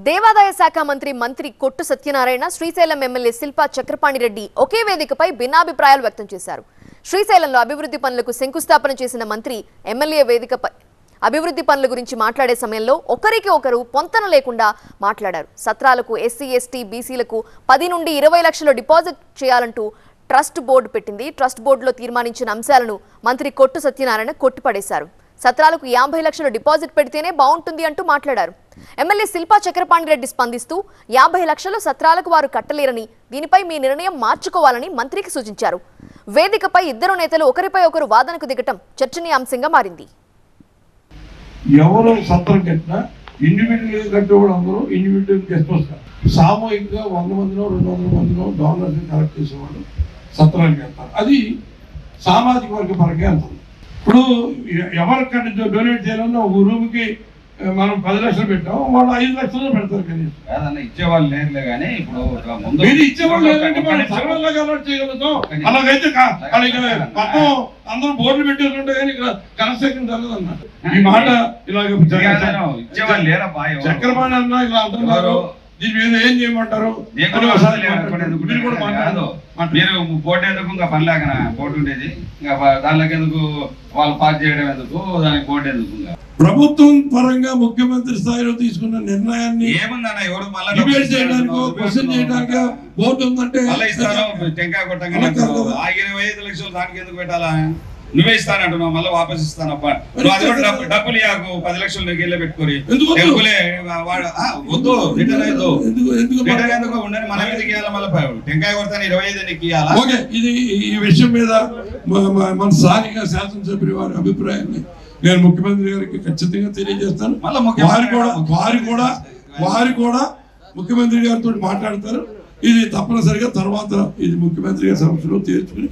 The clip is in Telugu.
దేవాదాయ శాఖ మంత్రి కొట్టు సత్యనారాయణ శ్రీశైలం ఎమ్మెల్యే శిల్పా చక్రపాణి రెడ్డి ఒకే వేదికపై భిన్నాభిప్రాయాలు వ్యక్తం చేశారు. శ్రీశైలంలో అభివృద్ధి పనులకు శంకుస్థాపన చేసిన మంత్రి ఎమ్మెల్యే వేదికపై అభివృద్ధి పనుల గురించి మాట్లాడే సమయంలో ఒకరికి ఒకరు పొంతన లేకుండా మాట్లాడారు. సత్రాలకు ఎస్సీ ఎస్టీ బీసీలకు 10 నుండి 20 లక్షల డిపాజిట్ చేయాలంటూ ట్రస్ట్ బోర్డు పెట్టింది. ట్రస్ట్ బోర్డులో తీర్మానించిన అంశాలను మంత్రి కొట్టు సత్యనారాయణ కొట్టిపడేశారు. సత్రాలకు 50 లక్షల డిపాజిట్ పెడితేనే బాగుంటుంది అంటూ మాట్లాడారు. ఎమ్మెల్యే శిల్పా చక్రపాణి రెడ్డి స్పందిస్తూ 50 లక్షలు సత్రాలకు వారు కట్టలేరని, దీనిపై మీ నిర్ణయం మార్చుకోవాలని మంత్రికి సూచించారు. వేదికపై ఇద్దరు నేతలు ఒకరిపై ఒకరు వాదనకు దిగటం చర్చనీయాంశంగా మారింది. ఎవరు సత్రం కట్టినా ఇండివిజువల్ కట్టేవాడు అందరూ ఇండివిజువల్ గెస్ట్ వస్తారు. సామూహికంగా 100 మందినో 200 మందినో డోనర్స్ కలెక్ట్ చేసేవాళ్ళు సత్రానికి వెళ్తారు. అది సామాజిక వర్గ పరంగా వెళ్తుంది. ఇప్పుడు ఎవరికంటే డొనేట్ చేయాలన్నా ఒక రూమ్కి మనం 10 లక్షలు పెట్టాం, వాళ్ళు 5 లక్షలు పెడతారు. కనీసం ఇచ్చేవాళ్ళు లేరులే కానీ ఇప్పుడు మీరు ఇచ్చేవాళ్ళు లేదంటే మనం సర్వల్లాగా అలర్ట్ చేయగలుగుతాం. అలాగైతే మొత్తం అందరూ బోర్డులు పెట్టేస్తుంటే కానీ ఇక్కడ కన్స్ట్రక్షన్ జరగదన్నమాట. ఈ మాట ఇలాగ ఇచ్చేవాళ్ళు లేరా చక్రపాణి అన్న ఇలా అంటున్నారు. దీని మీద ఏం చేయమంటారు? మీరు పోటీ ఎందుకు ఇంకా పని లేక పోటీ ఉండేది, ఇంకా దానిలోకి ఎందుకు వాళ్ళు పాస్ చేయడం ఎందుకు, దానికి పోటీ ఎందుకు? ప్రభుత్వం పరంగా ముఖ్యమంత్రి స్థాయిలో తీసుకున్న నిర్ణయాన్ని ఏముందన్న ఎవరు డిబేట్ చేయడానికి క్వశ్చన్ చేయడానికి బోర్డు ఉందంటే ఇస్తాను. టెంకాయ కొట్టంగా 25 లక్షలు దానికి ఎందుకు పెట్టాలా? నువ్వే ఇస్తానంటున్నావు, మళ్ళీ వాపస్ ఇస్తానప్ప. నువ్వు అది కూడా డబ్బులు ఇవ్వకు, 10 లక్షలు నీకు వెళ్ళే పెట్టుకోరి వద్దు. రిటర్న్ అయ్యదు, రిటర్న్ ఎందుకు ఉండని మన మీదకి ఇవ్వాలి. మళ్ళీ టెంకాయ కొడతాను 25 నీకు ఇవ్వాలా? ఓకే, ఇది ఈ విషయం మీద మన స్థానిక శాసనసభ్యుల వారి అభిప్రాయాన్ని నేను ముఖ్యమంత్రి గారికి ఖచ్చితంగా తెలియజేస్తాను. వారు కూడా ముఖ్యమంత్రి గారితో మాట్లాడతారు. ఇది తప్పనిసరిగా తర్వాత ఇది ముఖ్యమంత్రి గారి సమస్యలో తీర్చుకుని